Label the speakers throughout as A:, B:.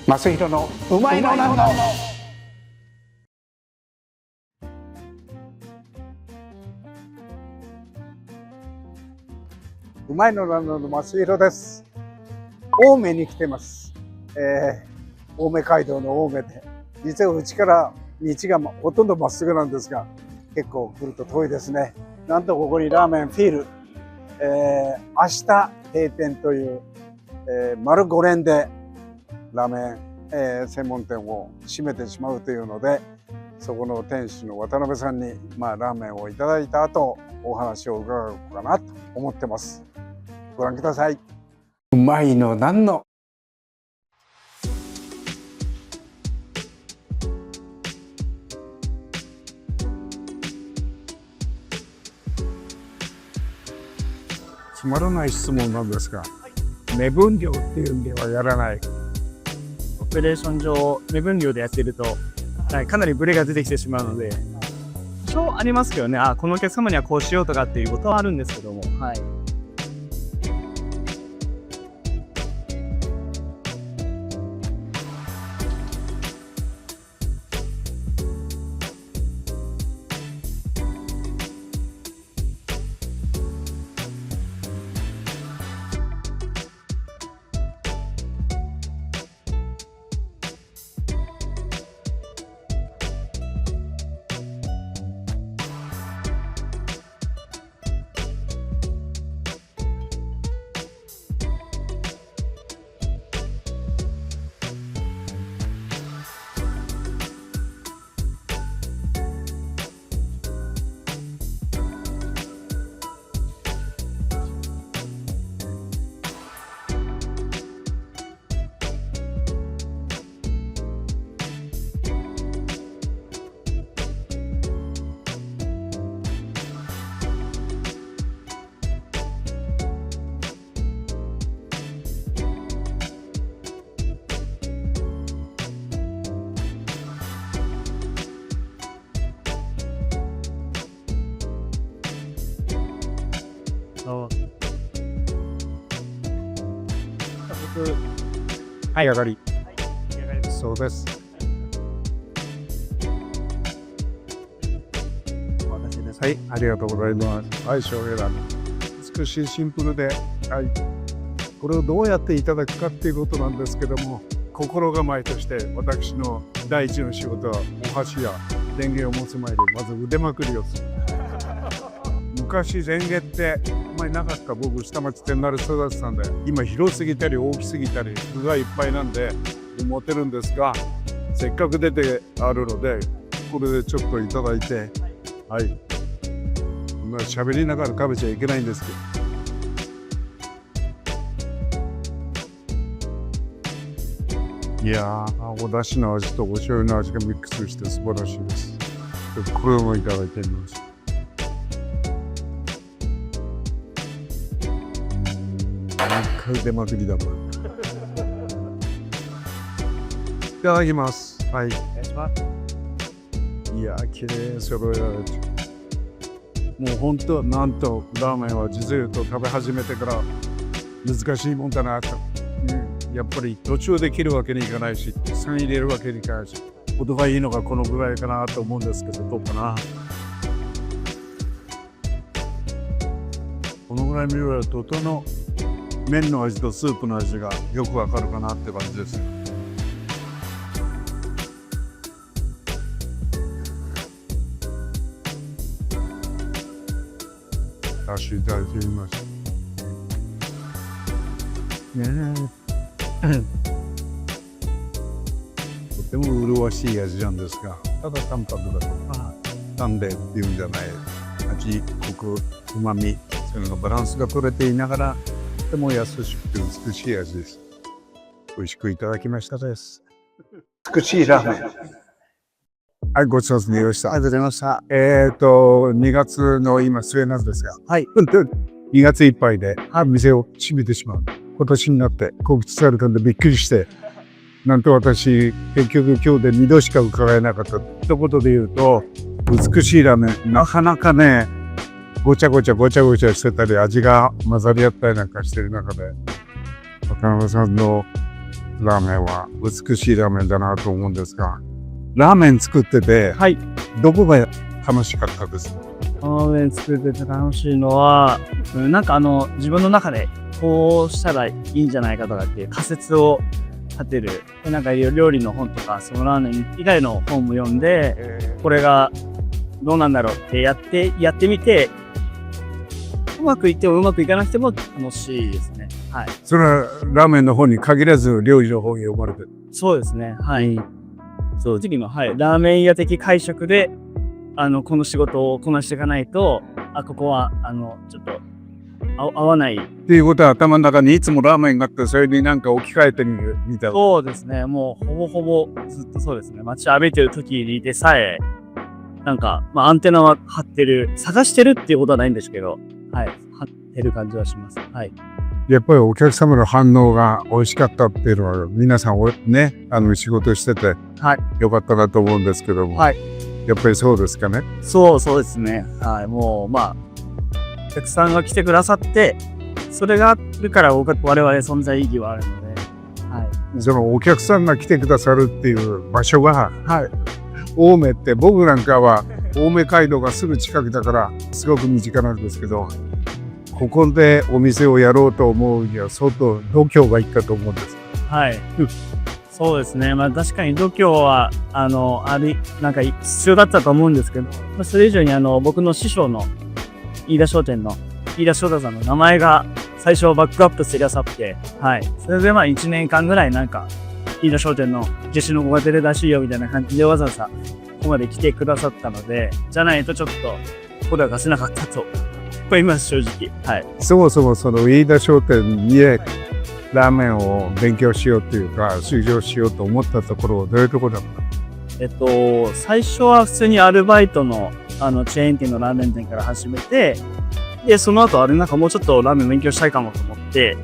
A: 正弘のうまいのなんの。うまいのなんの正弘です。青梅に来てます。青梅街道の青梅で、実はうちから道がほとんどまっすぐなんですが、結構来ると遠いですね。なんとここにラーメンフィール、明日閉店という、丸5年でラーメン、専門店を閉めてしまうというので、そこの店主の渡辺さんに、ラーメンをいただいた後お話を伺おうかなと思ってます。ご覧ください。うまいのなんの。つまらない質問なんですが、目分量っていうんではやらない。
B: オペレーション上、目分量でやってると、かなりブレが出てきてしまうので、多少ありますけどね、このお客様にはこうしようとかっていうことはあるんですけども、僕、
A: はい、上がり。
B: いかがですか？
A: そうです。
B: 私です。
A: はい、ありがとうございます。はい、醤油ラーメン。美しいシンプルで、はい。これをどうやっていただくかっていうことなんですけども、心構えとして私の第一の仕事はお箸やレンゲを持つ前でまず腕まくりをする。昔レンゲってあんまりなかった。僕下町でなる育てたんで、今広すぎたり大きすぎたり具がいっぱいなんで持てるんですが、せっかく出てあるのでこれでちょっといただいて、はい。喋りながら食べちゃいけないんですけど、いやー、お出汁の味とお醤油の味がミックスして素晴らしいです。これもいただいてみます。出まくりだもん。いただきます。はい。
B: お願いします。
A: いやー、綺麗に揃えられて。もう本当、なんとラーメンは実を言うと食べ始めてから難しいもんだなと。やっぱり途中で切るわけにいかないし、3入れるわけにいかないし、音がいいのがこのぐらいかなと思うんですけど、どうかな。このぐらい見ると、音の麺の味とスープの味がよくわかるかなって感じです。出しいただいてみました。とても麗しい味なんですが、ただ淡白だと淡麗っていうんじゃない味、コク、うまみ、そういうのがバランスが取れていながらとても優しくて美しい味です。美味しくいただきましたです。美しいラーメン。はい、ごちそうさまでした。
B: ありがとうございました。
A: 2月の今末なんですが、
B: はい。
A: 2月いっぱいで店を閉めてしまう。今年になって告知されたんでびっくりして、なんと私、結局今日で2度しか伺えなかった。一言で言うと、美しいラーメン、なかなかね、ごちゃごちゃしてたり、味が混ざり合ったりなんかしてる中で、渡辺さんの
C: ラーメンは美しいラーメンだなと思うんですが、ラーメン作ってて、
B: はい。
C: どこが楽しかったですか？
B: ラーメン作ってて楽しいのは、なんか自分の中でこうしたらいいんじゃないかとかっていう仮説を立てる。でなんか料理の本とか、そのラーメン以外の本も読んで、これがどうなんだろうってやってみて、うまくいってもうまくいかなくても楽しいですね。はい。
C: それはラーメンの本に限らず料理の本読まれてる。
B: そうですね。はい。そう、次の、はい。ラーメン屋的解釈で、この仕事をこなしていかないと、ここは、ちょっと、合わない。
C: っていうことは頭の中にいつもラーメンがあって、それになんか置き換えてみるみたいな。
B: そうですね。もう、ほぼずっとそうですね。街歩いてる時にでさえ、なんか、アンテナは張ってる。探してるっていうことはないんですけど、はい。張ってる感じはします。はい。
C: やっぱりお客様の反応が美味しかったっていうのは、皆さんね、仕事してて、
B: はい。
C: よかったなと思うんですけども。
B: はい。
C: やっぱりそうですかね。
B: そうですね。はい。もう、お客さんが来てくださって、それがあるから我々存在意義はあるので、はい。
C: そのお客さんが来てくださるっていう場所が、
B: はい。
C: 青梅って僕なんかは青梅街道がすぐ近くだからすごく身近なんですけど、ここでお店をやろうと思うには相当度胸がいいかと思うんです。
B: はい。そうですね。確かに度胸は、なんか必要だったと思うんですけど、それ以上に僕の師匠の飯田商店の飯田翔太さんの名前が最初バックアップしてくださって、はい。それで1年間ぐらいなんか、飯田商店の弟子の子が出るらしいよみたいな感じでわざわざここまで来てくださったので、じゃないとちょっと声が出せなかったと思います、正直。はい。
C: そもそもその飯田商店でラーメンを勉強しようというか、修行しようと思ったところはどういうところだった？
B: 最初は普通にアルバイトのチェーン店のラーメン店から始めて、で、その後なんかもうちょっとラーメン勉強したいかもと思って、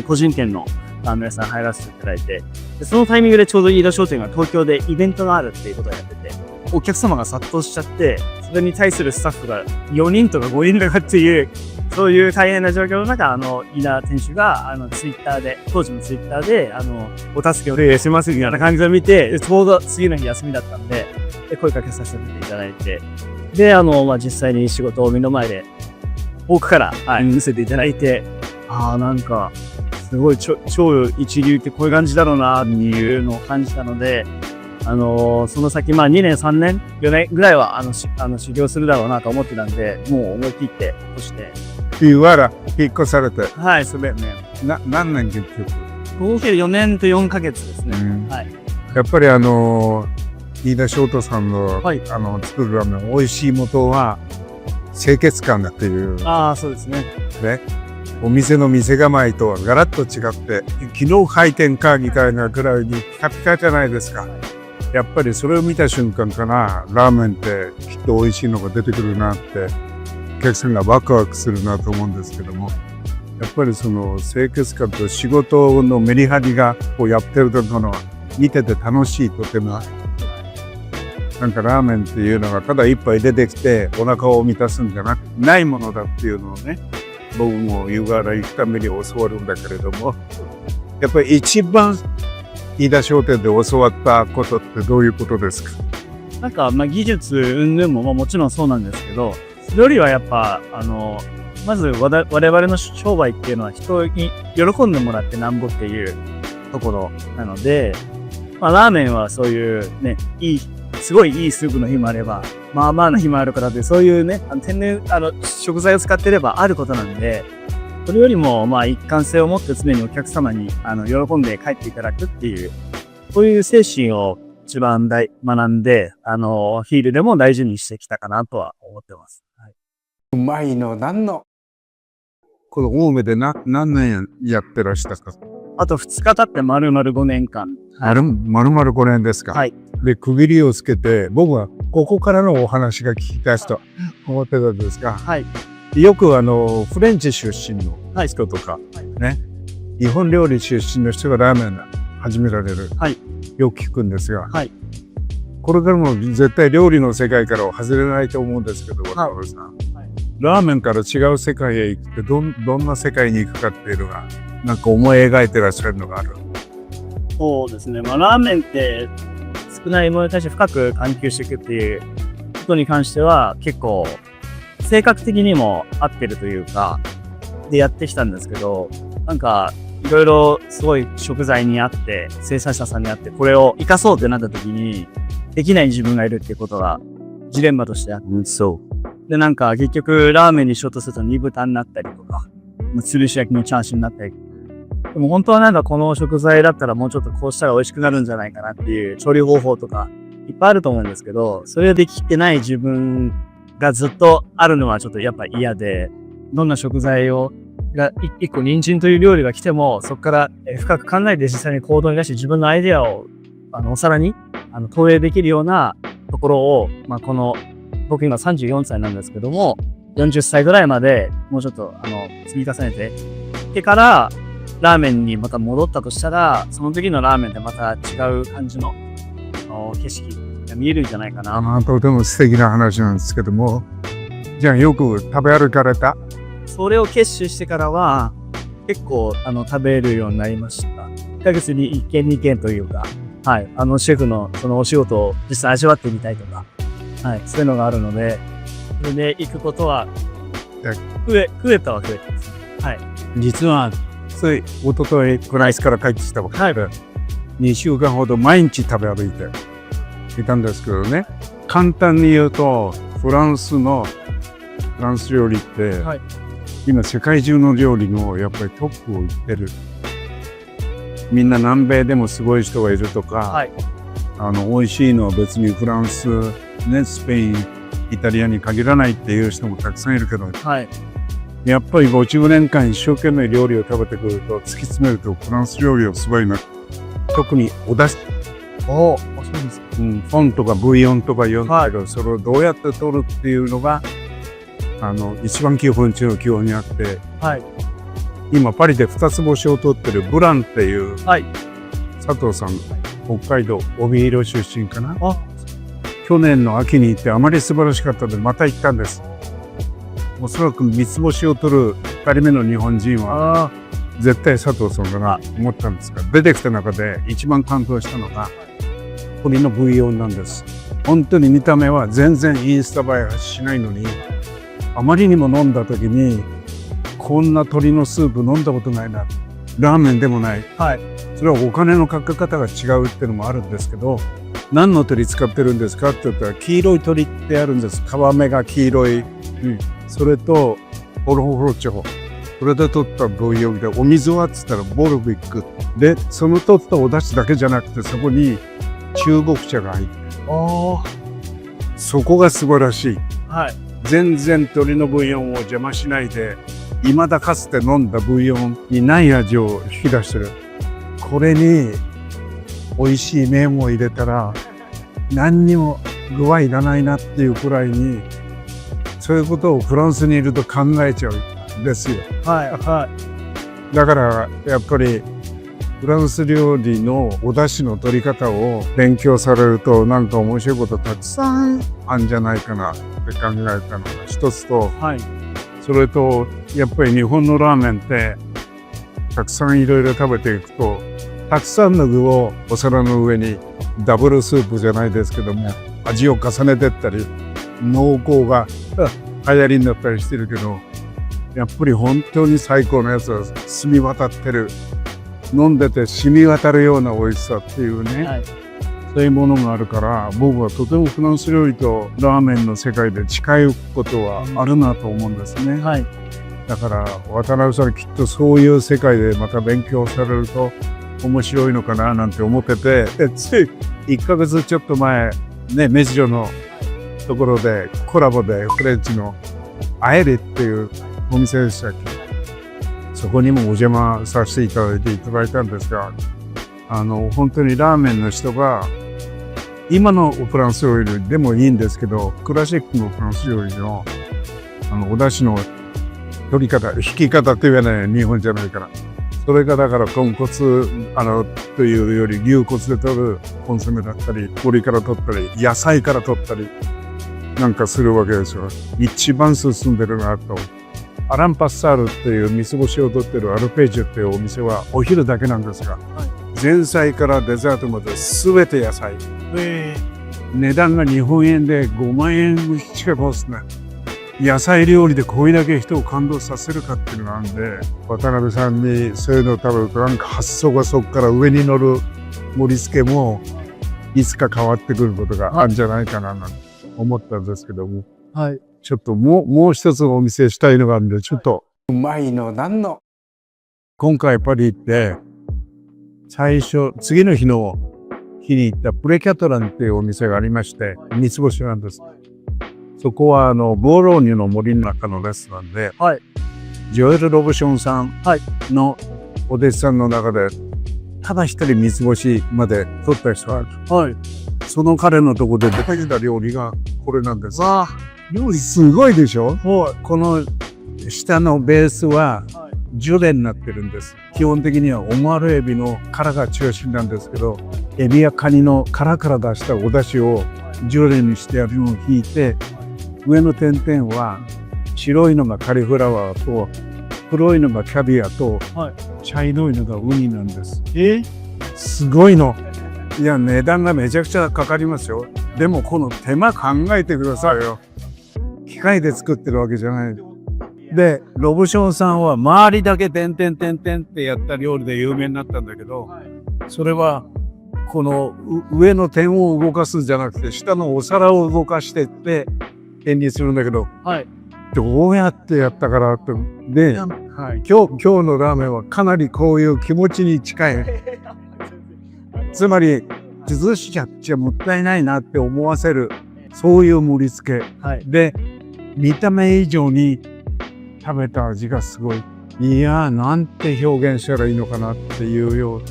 B: 個人店のラーメン屋さん入らせていただいて、でそのタイミングでちょうど飯田商店が東京でイベントがあるっていうことをやってて、お客様が殺到しちゃって、それに対するスタッフが4人とか5人とかっていう、そういう大変な状況の中、飯田店主が、ツイッターで、当時のツイッターで、お助けお願いしますみたいな感じを見て、ちょうど次の日休みだったんで、声かけさせていただいて、で、実際に仕事を目の前で、遠くから、見せていただいて、なんか、すごい超一流ってこういう感じだろうな、っていうのを感じたので、その先、2年、3年、4年ぐらいは、修行するだろうなと思ってたんで、もう思い切って、そして。
C: いわら、引っ越されて。
B: はい、そうですね。
C: 何年結局？
B: 合計4年と4ヶ月ですね。はい。
C: やっぱり飯田翔太さんの、作るラーメン、美味しい元は、清潔感だっていう。
B: そうですね。
C: ね。お店の店構えとはガラッと違って、昨日開店かみたいなくらいにピカピカじゃないですか。やっぱりそれを見た瞬間かな、ラーメンってきっと美味しいのが出てくるなって、お客さんがワクワクするなと思うんですけども、やっぱりその清潔感と仕事のメリハリがこうやってるところは見てて楽しい、とても。なんかラーメンっていうのがただ一杯出てきてお腹を満たすんじゃないものだっていうのをね、僕も湯河原行くために教わるんだけれども、やっぱり一番飯田商店で教わったことってどういうことですか？
B: なんか、技術云々ももちろんそうなんですけど、それよりはやっぱ、まず我々の商売っていうのは人に喜んでもらってなんぼっていうところなので、ラーメンはそういうね、すごいいいスープの日もあれば、まあな日もあるからで、そういうね、天然、食材を使ってればあることなんで、それよりも、一貫性を持って常にお客様に、喜んで帰っていただくっていう、そういう精神を一番学んで、ヒールでも大事にしてきたかなとは思ってます。はい、
C: うまいの、この青梅で何年やってらしたか？
B: あと2日経って丸々5年間。
C: 丸々5年ですか？
B: はい。
C: で、区切りをつけて、僕はここからのお話が聞きたいと思ってたんですが、
B: はい。
C: よくフレンチ出身の人とか、ね、日本料理出身の人がラーメン始められる。
B: はい。
C: よく聞くんですが、
B: はい。
C: これからも絶対料理の世界からは外れないと思うんですけど、渡辺さん。ラーメンから違う世界へ行くってどんな世界に行くかっていうのが、なんか思い描いてらっしゃるのがある。
B: そうですね。まあ、ラーメンって少ないものに対して深く探求していくっていうことに関しては結構性格的にも合ってるというか、でやってきたんですけど、なんかいろいろすごい食材にあって、生産者さんにあって、これを活かそうってなった時に、できない自分がいるっていうことがジレンマとしてあって、で、なんか結局ラーメンにしようとすると煮豚になったりとか、吊るし焼きのチャーシューになったり。でも本当はなんかこの食材だったらもうちょっとこうしたら美味しくなるんじゃないかなっていう調理方法とかいっぱいあると思うんですけど、それができてない自分がずっとあるのはちょっとやっぱ嫌で、どんな食材が一個人参という料理が来ても、そこから深く考えて実際に行動に出して自分のアイデアをお皿に投影できるようなところを、まあ、僕今34歳なんですけども、40歳ぐらいまでもうちょっと積み重ねてでからラーメンにまた戻ったとしたら、その時のラーメンでまた違う感じの景色が見えるんじゃないかな。
C: とても素敵な話なんですけども、じゃあよく食べ歩かれた？
B: それを決心してからは結構食べるようになりました。1ヶ月に1軒2軒というか、はい、シェフのそのお仕事を実際味わってみたいとか、はい、そういうのがあるので、それで行くことは増えたわけです。はい。
C: 実はつい一昨日フランスから帰ってきたばっかりで、2週間ほど毎日食べ歩いていたんですけどね、簡単に言うとフランス料理って、はい、今世界中の料理のやっぱりトップをいってる。みんな南米でもすごい人がいるとか、はい、美味しいのは別にフランス、ね、スペイン、イタリアに限らないっていう人もたくさんいるけど、はい、やっぱり50年間一生懸命料理を食べてくると突き詰めるとフランス料理はすごいな。特にお出汁。
B: そうですか。
C: フォンとかブイヨンとか言うんだけど、はい、それをどうやって取るっていうのが一番基本中の基本にあって、はい、今パリで2つ星を取ってるブランっていう、はい、佐藤さん、北海道帯広出身かな。去年の秋に行ってあまり素晴らしかったのでまた行ったんです。おそらく三つ星を取る2人目の日本人は絶対佐藤さんだなと思ったんですが、出てきた中で一番感動したのが鶏のブイヨンなんです。本当に見た目は全然インスタ映えはしないのに、あまりにも飲んだ時にこんな鶏のスープ飲んだことないな、ラーメンでもない、はい、それはお金のかけ方が違うっていうのもあるんですけど、何の鶏使ってるんですかって言ったら黄色い鶏ってあるんです。皮目が黄色い、それとホロホロチョ、それで取ったブイヨンで、お水はっつったらボルビックで、その取ったお出汁だけじゃなくてそこに中国茶が入ってる。そこが素晴らしい、はい、全然鶏のブイヨンを邪魔しないで、未だかつて飲んだブイヨンにない味を引き出してる。これに美味しい麺を入れたら何にも具はいらないなっていうくらいに、そういうことをフランスにいると考えちゃうんですよ。はいはい。だからやっぱりフランス料理のお出汁の取り方を勉強されると、なんか面白いことたくさんあるんじゃないかなって考えたのが一つと、はい、それとやっぱり日本のラーメンってたくさんいろいろ食べていくと、たくさんの具をお皿の上にダブルスープじゃないですけども味を重ねてったり、濃厚が流行りになったりしてるけど、やっぱり本当に最高のやつは染み渡ってる、飲んでて染み渡るような美味しさっていうね、はい、そういうものがあるから、僕はとてもフランス料理とラーメンの世界で近いことはあるなと思うんですね、はい、だから渡辺さんきっとそういう世界でまた勉強されると面白いのかななんて思ってて、つい1ヶ月ちょっと前ね、目白のところでコラボでフレンチのアエリっていうお店でしたっけ、そこにもお邪魔させていただいたんですが、本当にラーメンの人が今のフランス料理でもいいんですけど、クラシックのフランス料理のお出汁の取り方、引き方って言わない、日本じゃないから、それがだから豚骨というより牛骨で取るコンソメだったり、鶏から取ったり野菜から取ったりなんかするわけですよ。一番進んでるなと。アランパッサールっていう三つ星を取ってるアルページュっていうお店はお昼だけなんですが、前菜からデザートまで全て野菜。値段が日本円で5万円近くですね。野菜料理でこれだけ人を感動させるかっていうのがあるんで、渡辺さんにそういうのを食べるとなんか発想がそこから上に乗る盛り付けもいつか変わってくることがあるんじゃないかなと思ったんですけども、
B: はい。
C: ちょっともう一つお見せしたいのがあるんで、ちょっとうまいのなんの。今回パリ行って最初次の日に行ったプレキャトランっていうお店がありまして、三つ星なんです。そこはボーローニュの森の中のレストランで、
B: はい。
C: ジョエル・ロブションさんのお弟子さんの中でただ一人三つ星まで取った人がある。
B: はい。
C: その彼のところで出てきた料理がこれなんです。
B: わあ、料理
C: すごいでしょ。
B: はい。
C: この下のベースはジュレになってるんです。基本的にはオマールエビの殻が中心なんですけど、エビやカニの殻から出したお出汁をジュレにしてあるのを引いて、上の点々は白いのがカリフラワーと黒いのがキャビアと、
B: はい、
C: 茶色いのがウニなんです。
B: す
C: ごいの。いや、値段がめちゃくちゃかかりますよ。でもこの手間考えてくださいよ。機械で作ってるわけじゃない。で、ロブションさんは周りだけ点々点々ってやった料理で有名になったんだけど、それはこの上の点を動かすんじゃなくて、下のお皿を動かしてって点にするんだけど、
B: はい、
C: どうやってやったかなって。で、はい、今日のラーメンはかなりこういう気持ちに近い。つまり崩しちゃっちゃもったいないなって思わせる、そういう盛り付け、
B: はい、
C: で見た目以上に食べた味がすごい。いやー、なんて表現したらいいのかなっていうような、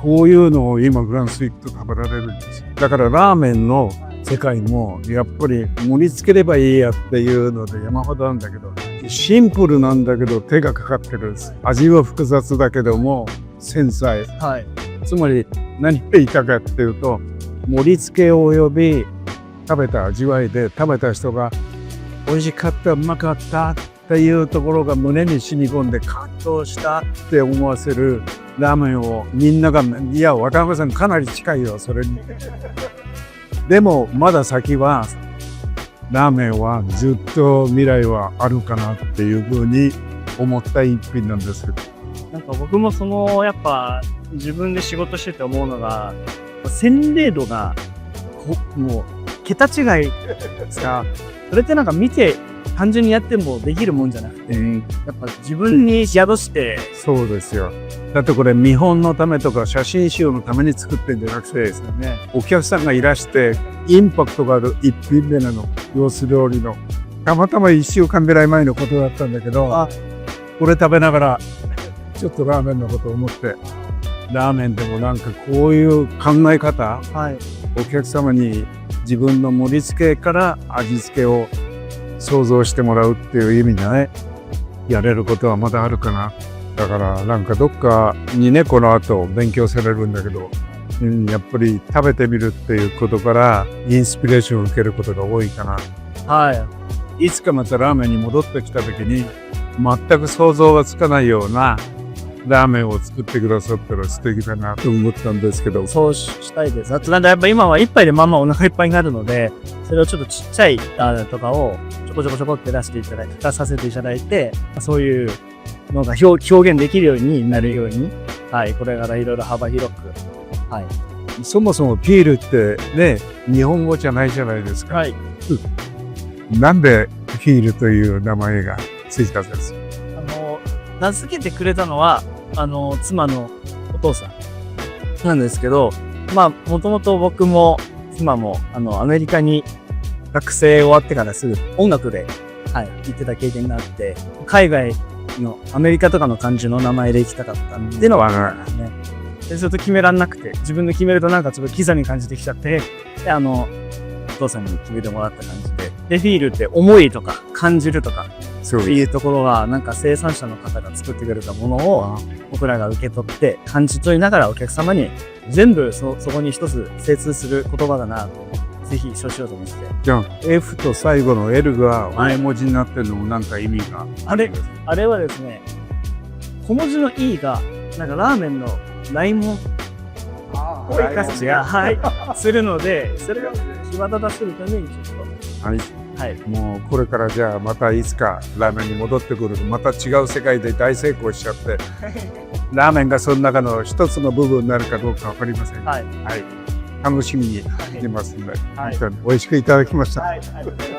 C: こういうのを今フランス行くと食べられるんですよ。だからラーメンの世界もやっぱり盛り付ければいいやっていうので山ほどなんだけど、シンプルなんだけど手がかかってるんです。味は複雑だけども繊細、
B: はい、
C: つまり何が言いたかっていうと、盛り付けおよび食べた味わいで、食べた人が美味しかった、うまかったっていうところが胸に染み込んで感動したって思わせるラーメンをみんなが、いや、渡辺さんかなり近いよ、それに。でもまだ先は、ラーメンはずっと未来はあるかなっていうふうに思った一品なんですけど。
B: なんか僕もやっぱ自分で仕事してて思うのが、洗礼度がもう桁違いですが、それってなんか見て単純にやってもできるもんじゃなくて、やっぱ自分に宿して。
C: そうですよ。だってこれ見本のためとか写真集のために作ってるんじゃなくてですね、お客さんがいらしてインパクトがある一品目なの、様子料理の。たまたま1週間ぐらい前のことだったんだけど、これ食べながらちょっとラーメンのことを思って、ラーメンでもなんかこういう考え方、
B: はい、
C: お客様に自分の盛り付けから味付けを想像してもらうっていう意味でね、やれることはまだあるかな。だからなんかどっかにね、この後勉強されるんだけど、やっぱり食べてみるっていうことからインスピレーションを受けることが多いかな。
B: はい。
C: いつかまたラーメンに戻ってきた時に全く想像がつかないようなラーメンを作ってくださったら素敵だなと思ったんですけど。
B: そうしたいです。あとなんだやっぱ今は一杯でまあまあお腹いっぱいになるので、それをちょっとちっちゃいラーメンとかをちょこちょこって出していただいて、出させていただいて、そういうのが表現できるようになるように、はい、これからいろいろ幅広く、はい。
C: そもそもピールってね、日本語じゃないじゃないですか。
B: はい。
C: なんでピールという名前がついたんですか？
B: 名付けてくれたのは、妻のお父さんなんですけど、まあ、もともと僕も妻も、アメリカに学生終わってからすぐ音楽で、はい、行ってた経験があって、海外のアメリカとかの感じの名前で行きたかったっていうのはね。で、それと決めらんなくて、自分で決めるとなんかちょっとキザに感じてきちゃって、で、お父さんに決めてもらった感じで。で、フィールって思いとか感じるとか、そういうところは、なんか生産者の方が作ってくれたものを僕らが受け取って感じ取りながらお客様に全部そこに一つ精通する言葉だなと、ぜひそうしようと思って。
C: じゃあ F と最後の L が大文字になってるのもなんか意味が
B: あれはですね、小文字の E がなんかラーメンのないもんを生かすが、はい、するので、それを際立たせるためにちょっ
C: はい。
B: と、はい。
C: もうこれからじゃあまたいつかラーメンに戻ってくるとまた違う世界で大成功しちゃってラーメンがその中の一つの部分になるかどうかわかりませんが、
B: はい。
C: はい、楽しみにしてますので、
B: はい
C: 本当に美味しくいただきました。
B: はい。ありがとうございます。